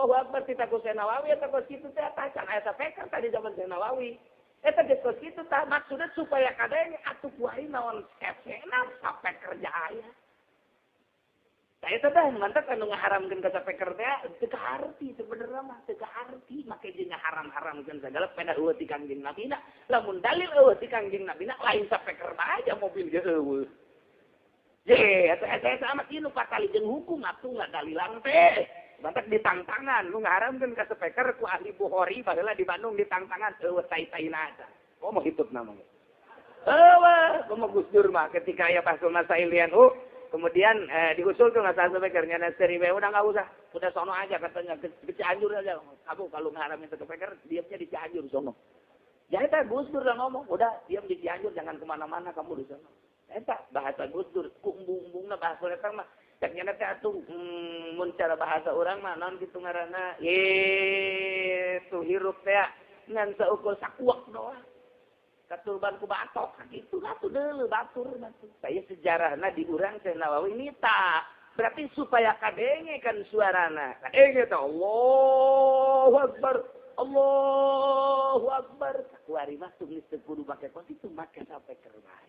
Allahu Akbar kita ku Nawawi eta kos kitu teh can aya sapeker tadi zaman Nawawi. Eta geus kos kitu tah maksudna supaya kadenge atuh kuari naon efena sapeker aya. Saya teh mantap anu ngaharamkeun ka sapeker teh teu kaharti sebenarnya mah teu kaharti make jeung ngaharam-haramkeun segala peda eueuh ti Kangjeng Nabina lamun dalil eueuh ti Kangjeng Nabina lain sapeker aja mobil ge eueuh. Ye eta amat ieu nu patali jeung hukum atuh ngadalilan teh. Mantap ditangtangan lu ngaharamkeun ka sapeker ku ahli Bukhari baheula di Bandung ditangtangan eueuh tai-taina aja. Mau hidup namanya. Mau Gus Dur mah ketika aya Basul Masailian kemudian diusul tuh nggak salah sapekernya seri udah nggak usah, udah sono aja katanya ke Cianjur aja. Kamu kalau ngaramin ke sapeker, diamnya di Cianjur sono. Jadi tak Gus Dur udah ngomong, udah diam di Cianjur, jangan kemana-mana kamu di sono. Eta bahasa Gus Dur, kumbung-kumbungna bahasa eta mah. Caknya teh atuh mun cara bahasa orang mah naon kitu ngaranna, tuh hirup teh ngan saukur sakuak doang. Katurban ku batok gitu atuh deuleu batur batu. Saya sejarahna di urang teh Nawawi nita. Berarti supaya kadenge kan suarana. Kadenge teh Allahu Akbar. Allahu Akbar. Kuari mah teu geus teu kudu make kos itu make sapeker bae.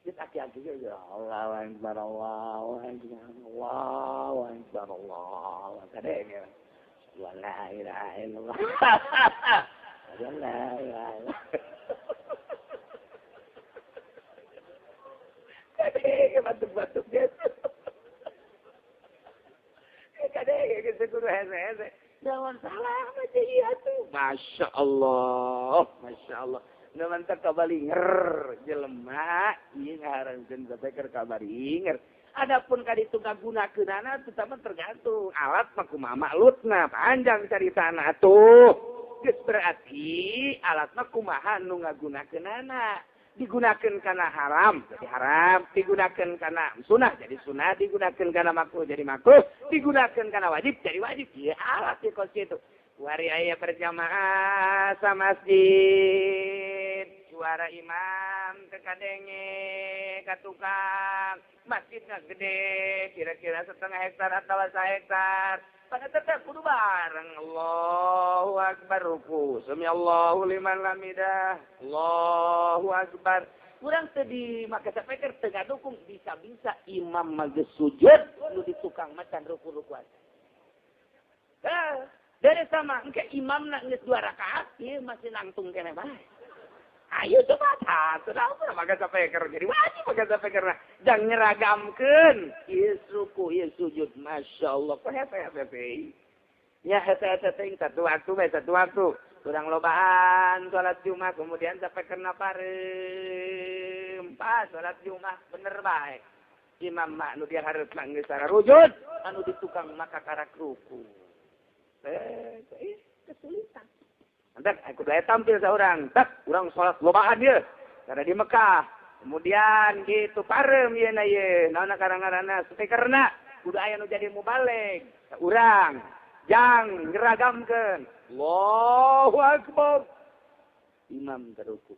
Geus aki-aki ya Allahu Akbar Allahu Akbar Allahu Akbar Allahu Akbar. Kadenge. La ilaha illallah. La ilaha illallah. Batuk-batuk dia. Kadang-kadang kita guru hese-hese. Jangan salah aja iya tuh. Masya Allah. Masya Allah. Namun tak kabalinger. Jelema. Iya ngaharankeun sapeker kabalinger. Adapun kaditu ngagunakeunana terutama tergantung. Alat mah kumaha maklutna. Panjang caritana tuh. Geus berarti alat mah kumaha nu ngagunakeunana. Digunakan karena haram, jadi haram. Digunakan karena sunnah, jadi sunnah. Digunakan karena makruh, jadi makruh. Digunakan karena wajib, jadi wajib. Ya alat di kos itu. Wari ayah berjamaah sama masjid. Suara imam kekadenge, katukang. Masjidnya gede, kira-kira 1,5 hektar atau 1 hektar. Pada tetap kudu bareng. Allahu Akbar ruku. Sami Allahu liman hamidah. Allahu Akbar. Kurang tadi maka sapeker tengah dukung bisa-bisa imam mages sujud lu di tukang macan ruku-rukuan. Dari sama engke imam nak geus 2 rakaat ieu masih nangtung kene bae. Ayo coba satu apa maka sapeker jadi wajib maka sapeker jangan nyeragamkeun ieu ruku ieu sujud masyaallah kok hepe ya hepe teh satu waktu kurang lobaan salat Jumat kemudian sapekerna pareum pas salat Jumat bener bae imam mak nu dia hareup geus sararujud anu di tukang maka karak ruku kesulitan. Nanti aku dah tampil seorang, tak orang sholat lobaan dia, karena di Mekah. Kemudian gitu parem ye na ye, naona karang-karana speakerna, udah aya nu jadi mubalig, orang jang ngeragamkeun, Allahu Akbar, imam teruku.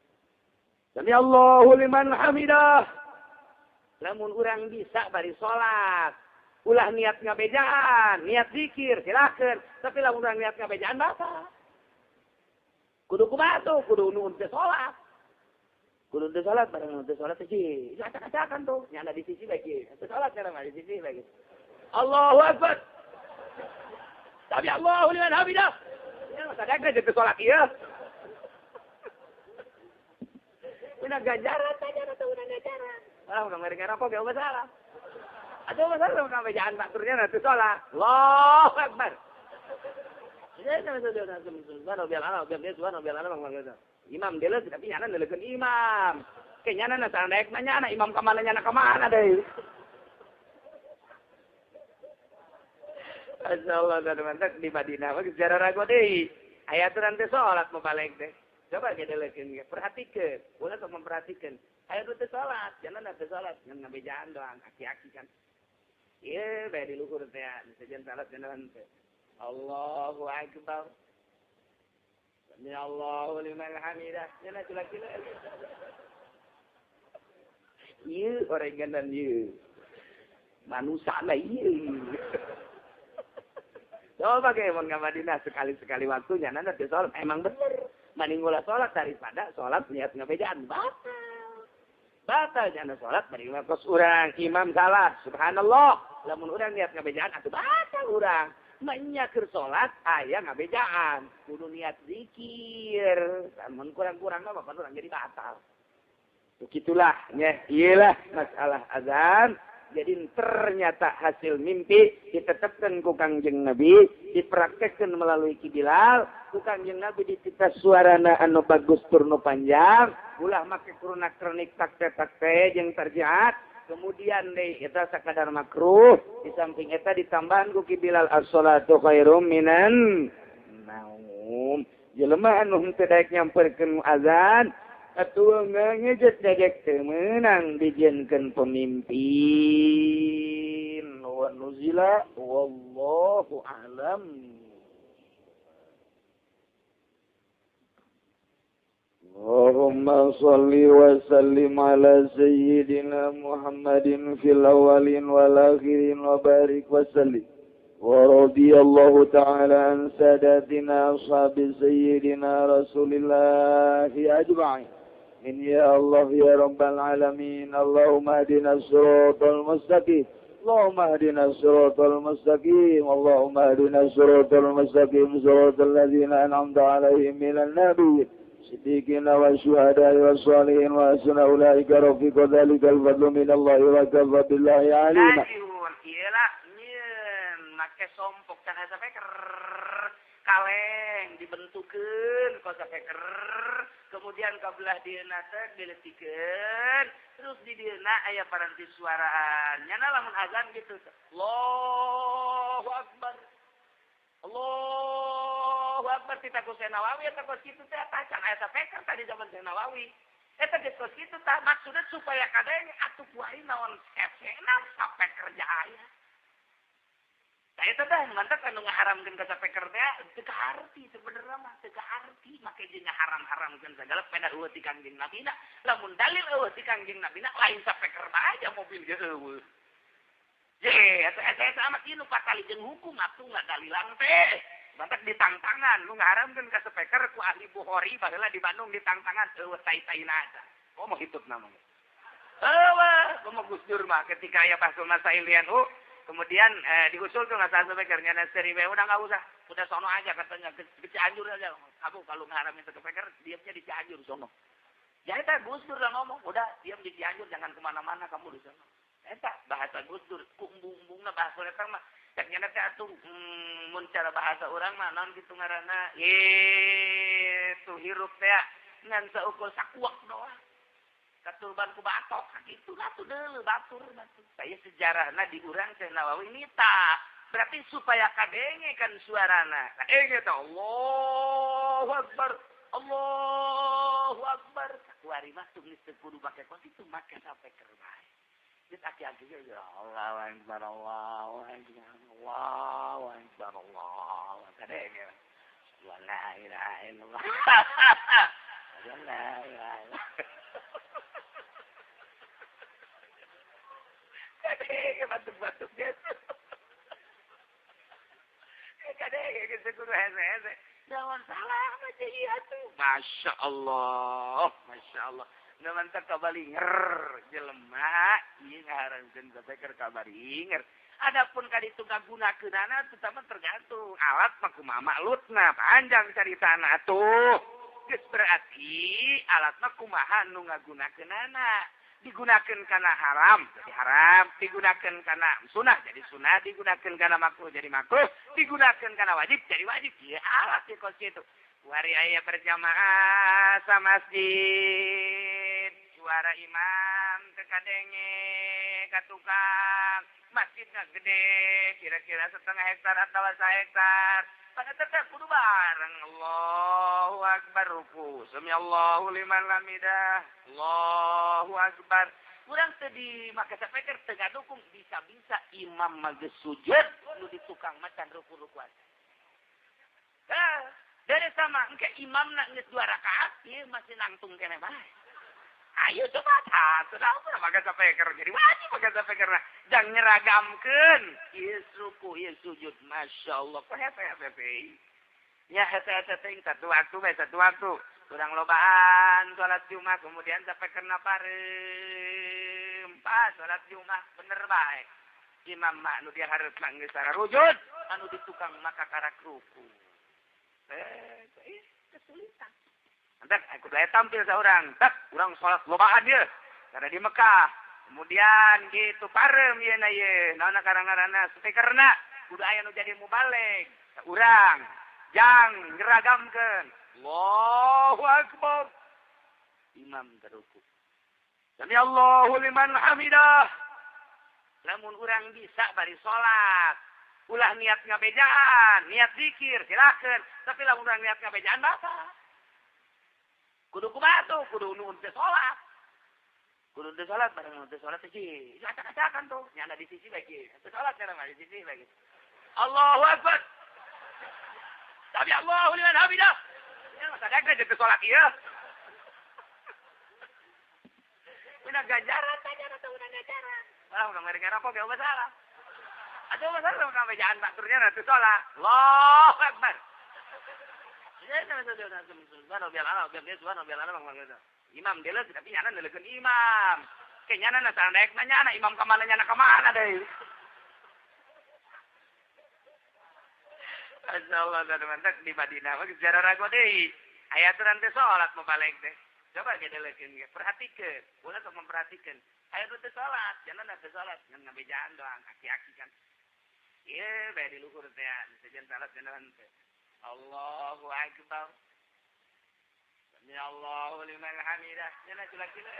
Sami Allahu liman hamidah. Lamun orang bisa bari sholat, ulah niat ngabejaan, niat zikir, silakan. Tapi lamun orang niat ngabejaan batal. Kudu kubatu, kudu nuhun teh salat. Kudu teh salat bareng teh salat teh acak-acakan tuh, nya di sisi lagi. Teh salat kana di sisi lagi. Allahu Akbar. Sami Allahu liman hamidah. Ya sadar teh salat ieu. Una ganjaran atau una ganjaran. Wah, udah ngeri-ngeri apa gak masalah. Ada masalah sama bejaan baturnya teh salat. Allahu Akbar. Imam dia tapi nyana nelekeun imam. Ke nyana na sandaek nyana imam ka mana nyana ka mana deui. Masyaallah teman-teman di Madinah mah sejarah rago deui. Aya aturan teh salat mabalik teh. Coba gedelekeun ge, perhatikeun. Ulah sok memperhatikan. Aya teh salat, jangan teh salat, ngan ngabejaan doang, aki-aki kan. Ieu bae di luhur teh, sejen salat jangan teh. Allahu Akbar. Sami Allahu liman hamidah. Yana kila-kila. Ieu orenganan ieu. Manusana ieu. Coba kayak mau ke Madinah sekali-sekali waktunya nanti sholat emang bener. Mending ulah sholat daripada sholat niat ngebejaan batal. Batal jangan sholat bari ngakos urang imam salah. Subhanallah. Lamun urang niat ngebejaan atuh batal urang. Menyaker sholat aya ngabejaan. Kudu niat zikir. Lamun kurang-kurang mah bapak urang jadi batal. Begitulah nya iyalah masalah azan. Jadi ternyata hasil mimpi ditetapkan ku Kangjeng Nabi, dipraktekkan melalui Ki Bilal, ku Kangjeng Nabi ditita suarana anu bagus turnu panjang, ulah make kuruna kronik takte-takte jeung terjahat, kemudian deui eta sakadar makruh, di samping eta ditambahan ku Ki Bilal as-shalatu khairum minan naum. Jelema anu henteu daek nyamperkeun azan atuh ngejet dagek temenang dijieunkeun pemimpin wa nuzila wallahu a'lam. Allahumma shalli wa sallim ala sayyidina Muhammadin fil awwalin wal akhirin wa barik wa sallim wa radiyallahu ta'ala an sadatina ashabi sayyidina Rasulillahi ajma'in. يا الله يا رب العالمين اللهم اهدنا الصراط المستقيم اللهم اهدنا الصراط المستقيم اللهم اهدنا الصراط المستقيم صراط الذين أنعمت عليهم من النبيين الصديقين والشهداء والصالحين وحسن أولئك رفيقا ذلك الفضل من الله وكفى بالله عليما. Kaleng dibentukeun ku sapeker, kemudian kabelah dieuna teh diletikeun, terus di dieuna aya paranti suaraan. Nyana lamun azan gitu. Allahu Akbar. Allahu Akbar kita ku Nawawi eta kos kitu teh tacan aya sapeker tadi zaman Nawawi. Eta geus kos kitu tah maksudna supaya kadang atuh kuari naon efekna sapeker jaya. Saya teh mantap anu ngaharamkeun ka sapeker teh teu kaharti sebenarnya mah teu kaharti make jeung ngaharam-haramkeun segala peda eueuh ti Kangjeng Nabi na lamun dalil eueuh ti Kangjeng Nabi na lain sapeker mah aja mobil ge eueuh. Ye eta amat ieu nu patali jeung hukum atuh ngadalilan teh. Mantap ditangtangan nu ngaharamkeun ka sapeker ku ahli Bukhari baheula di Bandung ditangtangan eueuh tai-taina aja. Komo hidup namanya. Eueuh, komo Gus Dur mah ketika aya basul masailian kemudian diusul tuh nggak salah sapekernya naseri udah nggak usah, udah sono aja katanya ke Cianjur aja. Kamu kalau ngaramin ke sapeker diamnya di Cianjur sono. Ya eta Gus Dur udah ngomong, udah diam di Cianjur jangan kemana-mana kamu di sono. Eta bahasa Gus Dur, kumbung-kumbungna bahasa eta mah. Caknya teh atuh mun cara bahasa orang mah naon kitu ngaranna tuh hirup teh ngan saukur sakuak doang. Katurban ku batok, gitu lah tuh dulu batur. Saya sejarahna di urang teh Nawawi nita. Berarti supaya kadenge kan suarana. Kadenge teh Allahu Akbar, Allahu Akbar. Kuari mah tulis teu kudu make kos itu make sapeker bae. Dit aki-aki ya Allahu Akbar, Allahu Akbar, Allahu Akbar, Allahu Akbar. Kadenge. La ilaha illallah. La ilaha illallah. Kadang batuk-batuk dia. Kadang seguru hese-hese. Jangan salah macam iya tuh. Masya Allah. Masya Allah. Namun tak kabalinger. Jelema. Iya ngaharankeun sapeker kabalinger. Adapun kaditu ngagunakeunana terutama tergantung. Alat mah kumaha maklutna. Panjang caritana tuh. Geus berarti alat mah kumaha nu ngagunakeunana. Digunakan karena haram, jadi haram. Digunakan karena sunnah, jadi sunnah. Digunakan karena makruh, jadi makruh. Digunakan karena wajib, jadi wajib. Ya alat di kos itu. Wari ayah berjamaah sama masjid. Suara imam tekadenge katukang. Masjidnya gede, kira-kira 1,5 hektar atau 1 hektar. Pada tetap kudu bareng. Allahu Akbar ruku. Sami Allahu liman hamidah. Allahu Akbar. Kurang tadi maka sapeker tengah dukung bisa-bisa imam mage sujud nu di tukang macan ruku-rukuan. Dari sama engke imam nak geus 2 rakaat ieu masih nangtung keneh bae. Ayo coba sudah pakai speaker jadi wajib pakai speaker. Jangan nyeragamkan. Ieu ruku, ieu sujud, masya Allah. Kok hese-hese. Ya hese-hese satu waktu. Kurang lobaan sholat Jumat kemudian sampai kena parem. Pas sholat Jumat bener baik. Imam mak nu dia harus manggil secara rujud. Anu di tukang maka karak ruku. Kesulitan. Entar aku daya tampil seorang. Tak, orang sholat lobaan dia. Karena di Mekah. Kemudian gitu parem ye na ye. Naona karang-karana speakerna. Kudu aya nu jadi mubalik. Urang jang ngeragamkeun. Allahu Akbar. Imam teruku. Sami Allahu liman hamidah. Lamun urang bisa bari sholat. Ulah niat ngabejaan, niat zikir, silakan. Tapi lamun urang niat ngabejaan batal. Kudu kubatu, kudu nuhun teh sholat. Kudu teh sholat, bareng nuhun teh sholat sih. Itu acak-acakan tuh. Nyana di sisi lagi. Teh sholat cara di sisi lagi. Allahu Akbar. Sami Allahu liman hamidah. Ya, masa ada teh sholat ieu. Una ganjaran atau una ganjaran. Orang udah ngeri-ngeri kok gak masalah. Ada masalah udah bejaan fakturnya nanti sholat. Allahu Akbar. Imam dia lah tapi nyana nelekeun imam. Kayaknya nyana sareng daek nyana imam kemana nyana kemana deh. Masyaallah teman-teman di Madinah mah sejarah rago deui. Aya aturan teh salat mau balik teh. Coba kita leukeun ge, perhatikeun. Ulah sok memperhatikan. Aya teh salat, jangan teh salat ngan ngabejaan doang aki-aki kan. Ieu bae di luhur teh sejen salat beneran teh. Allahu Akbar. Sami Allahu liman hamidah. Cenah cula-cula.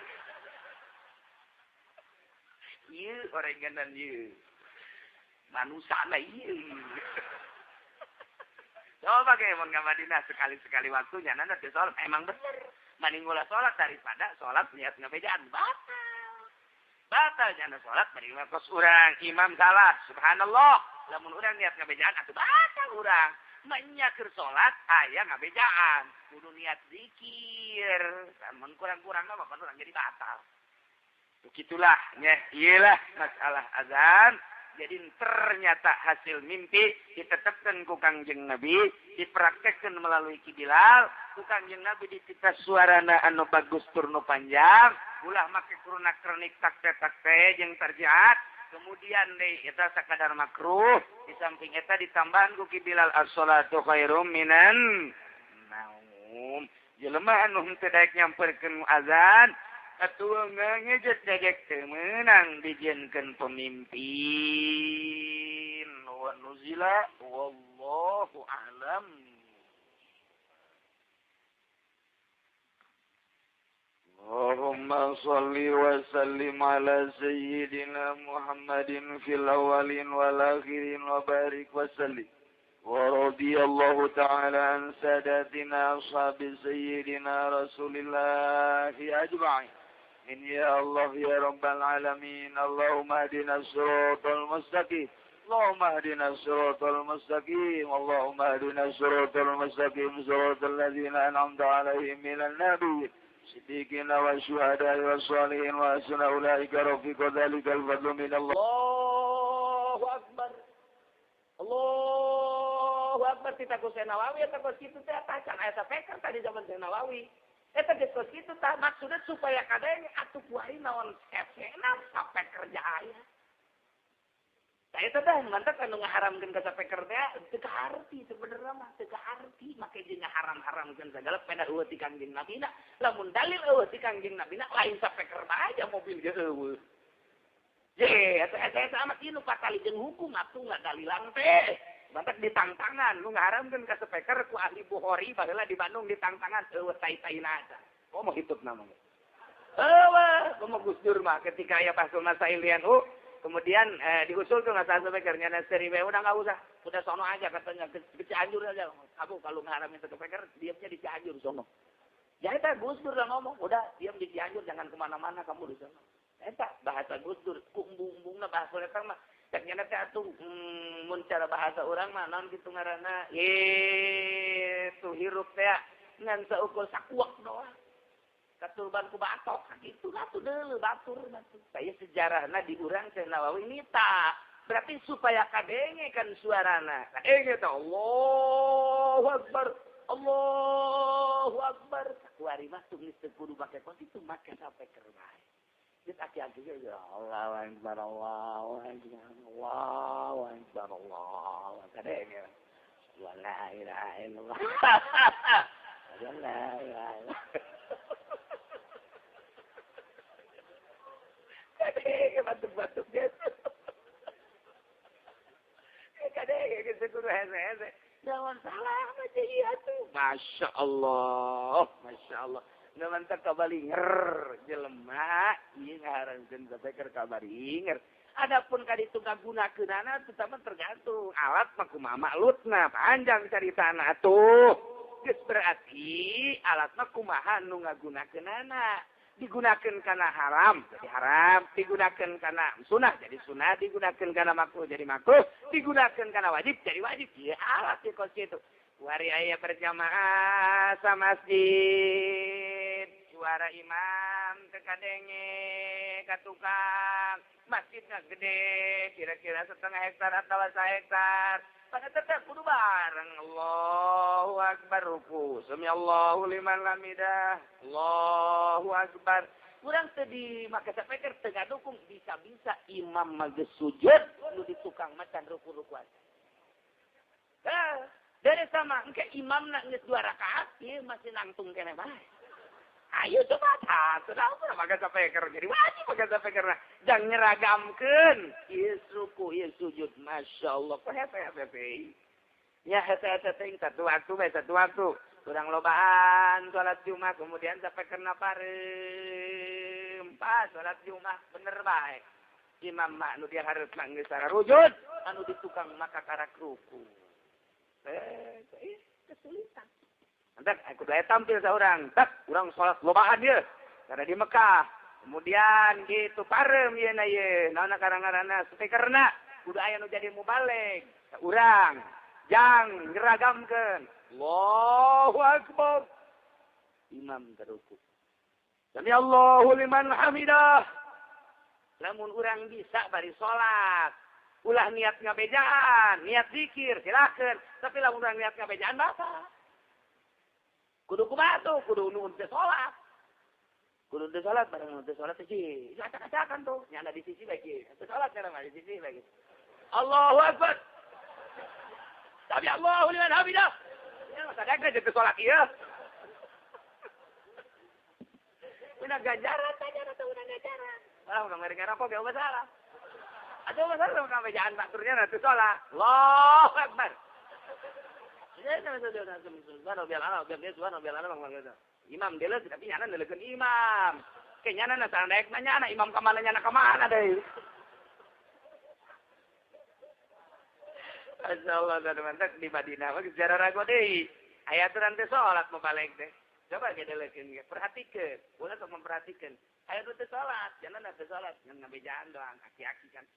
Ieu orenganan ieu. Manusana ieu. Coba kayak mun ka Madinah sekali-sekali waktunya nana teh salat emang bener. Mending ulah salat daripada salat niat ngabejaan batal. Batal jangan salat mending kos urang imam salah. Subhanallah. Lamun urang niat ngabejaan atuh batal urang. Menyaker sholat, ayah ngabejaan. Kudu niat zikir. Namun kurang-kurang mah bapak orang jadi batal. Begitulah, iyalah masalah azan. Jadi ternyata hasil mimpi ditetapkan ku Kangjeng Nabi, dipraktekkan melalui Ki Bilal. Ku Kangjeng Nabi ditita suarana anu bagus turnu panjang. Ulah make kuruna kronik takte-takte jeung terjaat. Kemudian deh eta sakadar makruh, di samping eta ditambahan ku Ki Bilal as-shalatu khairum minan naum. Jelema anu henteu daek nyamperkeun azan, atuh ngejeut degek teu meunang dijieunkeun pemimpin. Wa nuzila wallahu a'lam. Allahumma salli wa sallim ala sayyidina Muhammadin fil awalin wal akhirin wa barik wa sallim. Wa radiyallahu ta'ala an sadatina ashabi sayyidina Rasulillahi ajma'in. Ya Allah ya Rabbal alamin. Allahumma hadina as-siratal mustaqim. Allahumma hadina as-siratal mustaqim. Allahumma hadina as-siratal mustaqim. Siratal ladzina an'amta 'alaihim minan nabiyyin siddiqin wa syuhada'i wa shalihin wa hasuna ulaika rafiqa dzalikal fadlu min Allah. Allahu akbar. Allahu akbar. Kita ku Nawawi eta kos kitu teh atacan aya sapekan tadi zaman Nawawi. Eta geus kos kitu tah maksudna supaya kadenge atuh kuari naon efekna sampai kerja aya. Saya teh mantap anu ngaharamkeun ka sapeker teh teu kaharti sebenarnya mah teu kaharti make jeung ngaharam-haramkeun segala peda eueuh ti Kangjeng Nabina. Lamun dalil eueuh ti Kangjeng Nabina lain sapeker aja mobil ge eueuh. Ye, eta amat ieu nu patali jeung hukum atuh ngadalilang teh. Mantap ditangtangan lu ngaharamkeun ka sapeker ku ahli Bukhari baheula di Bandung ditangtangan eueuh tai-taina aja. Komo hidup namanya. Eueuh, komo Gus Dur mah ketika aya pasul masailian kemudian diusul tuh nggak salah speakernya seriwe udah nggak usah, udah sono aja katanya ke Cianjur aja. Kamu kalau ngaramin satu speaker, diamnya di Cianjur sono. Ya itu Gus Dur udah ngomong, udah diam di Cianjur jangan kemana-mana kamu di sono. Eta bahasa Gus Dur, kumbung-kumbungna bahasa orang mah. Ternyata teh atuh mun cara bahasa orang mah naon kitu ngaranna tuh hirup teh ngan saukur sakuak doang. Katurban ku batok, gitu lah tuh dulu batur. Saya sejarahna di urang teh Nawawi nita. Berarti supaya kadenge kan suarana. Kadenge teh Allahu Akbar. Allahu Akbar. Kuari mah tuh geus kudu make kunci tuh make sampai keur bae. Geus aki-aki ya Allahu Akbar Allahu Akbar Allahu Akbar Allahu Akbar. Kadenge. La ilaha illallah. La ilaha illallah. Kadege batuk-batuk dia. Kadege seguru hese-hese. Jangan salah aja iya tuh. Masya Allah. Masya Allah. Namun tak kabalinger. Jelema. Iya ngarankan sampai ke kabalinger. Adapun kaditu ngagunakeunana tetap tergantung. Alat mah kumaha maklutna. Panjang caritana tuh. Geus berarti alat mah kumaha nu ngagunakeunana. Digunakan karena haram, jadi haram. Digunakan karena sunnah, jadi sunnah. Digunakan karena makruh, jadi makruh. Digunakan karena wajib, jadi wajib. Ya alat di kos itu. Wari ayah berjamaah sama masjid. Suara imam ke kadenge, ke tukang. Masjidnya gede, kira-kira 1/2 hektar atau 1 hektar. Pada tetap kudu bareng. Allahu Akbar ruku. Sami Allahu liman hamidah. Allahu Akbar. Kurang tadi maka sampai tengah dukung bisa-bisa imam mages sujud lu di tukang macan ruku-rukuan. Dari sama engke imam nak geus 2 rakaat ieu masih nangtung kene bae. Ayo coba satu dah maka sampai jadi wajib maka sampai karena jangan nyeragamkeun ieu ruku ieu sujud masyaallah kok hese-hese ya hese-hese teh satu waktu kurang lobaan salat Jumat kemudian sampai kena parem pas salat Jumat bener bae imam mak nu dia harus geus sararujud anu di tukang maka karak ruku kesulitan. Nanti aku boleh tampil seorang, tak orang sholat lobaan dia, karena di Mekah. Kemudian gitu parem ya na ye, naona karang-karana speakerna, kudu aya nu jadi mubalik, urang, jang ngeragamkeun, Allahu Akbar, imam teruku. Sami Allahu liman hamidah. Lamun urang bisa bari sholat, ulah niat ngabejaan, niat zikir, silakan. Tapi lamun urang niat ngabejaan batal. Kudu kumaha kudu nuhun teh salat. Kudu teh salat bareng nuhun teh salat sih. Acak-acakan tuh, nya di sisi lagi. Teh salat sekarang di sisi lagi. Allahu Akbar. Sami Allahu liman hamidah. Ya sadar teh salat ieu. Udah ganjaran atau udah ganjaran. Malah udah ngeri-ngeri kok gak masalah. Ada masalah sama bacaan baturnya nanti salat. Allahu Akbar. Imam dia tapi nyana nelekeun imam. Ke nyana na sandaek nyana imam ka mana nyana ka mana deui. Masyaallah teman-teman di Madinah mah sejarah rago deui. Aya aturan teh salat mabalik teh. Coba ge delekeun ge, perhatikeun. Ulah sok memperhatikan. Aya teh salat, jangan teh salat, ngan ngabejaan doang, aki-aki kan.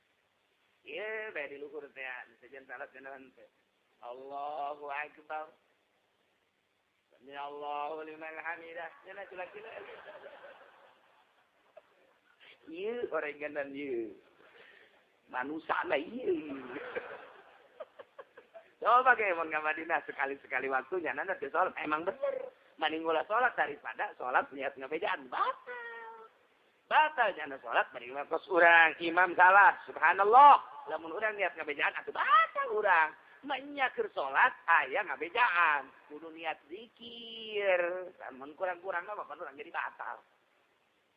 Ieu bae di luhur teh, sejen salat jangan teh. Allahu Akbar. Sami Allahu liman hamidah. Cenah cula-cula. Ieu orenganan ieu. Manusana ieu. Coba ge mun ka Madinah sekali-sekali waktunya nana teh salat emang bener. Mending ulah salat daripada salat niat ngabejaan batal. Batal cenah salat bari kos urang imam salah. Subhanallah. Lamun urang niat ngabejaan atuh batal urang. Menyaker sholat, ayah ngabejaan. Kudu niat zikir. Namun kurang-kurang mah bapak orang jadi batal.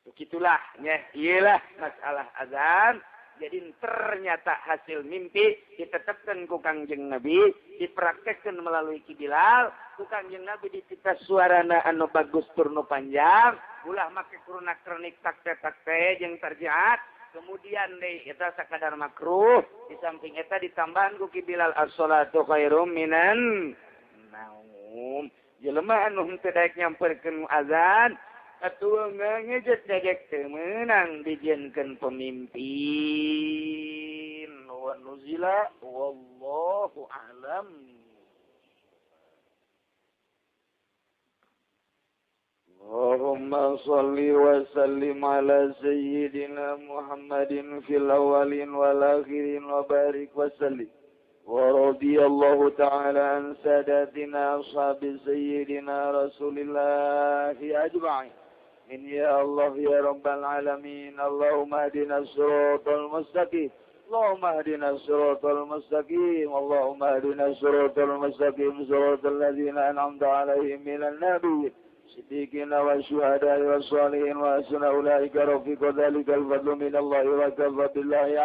Begitulah, iyalah masalah azan. Jadi ternyata hasil mimpi ditetapkan ku Kangjeng Nabi, dipraktekkan melalui Kibilal, ku Kangjeng Nabi ditita suarana anu bagus turno panjang, ulah make kuruna kronik takte-takte jeung terjahat. Kemudian deh eta sakadar makruh di samping eta ditambahan ku Kibilal as-shalatu khairum minan naum. Jelema anu teu daek nyamperkeun azan atuh ngejet degek teu meunang dijieunkeun pemimpin. Wa nuzila wallahu a'lam. Allahumma اللهم صل وسلم على سيدنا محمد في الأولين والآخرين وبارك وسلم. ورضي الله تعالى عن ساداتنا أصحاب سيدنا رسول الله أجمعين. إن يا الله يا رب العالمين. اللهم اهدنا الصراط المستقيم. اللهم اهدنا الصراط المستقيم. اللهم اهدنا الصراط المستقيم صراط الذين أنعمت عليهم من النبيين الصديقين والشهداء والصالحين وحسن أولئك رفيقا ذلك الفضل من الله وكفى بالله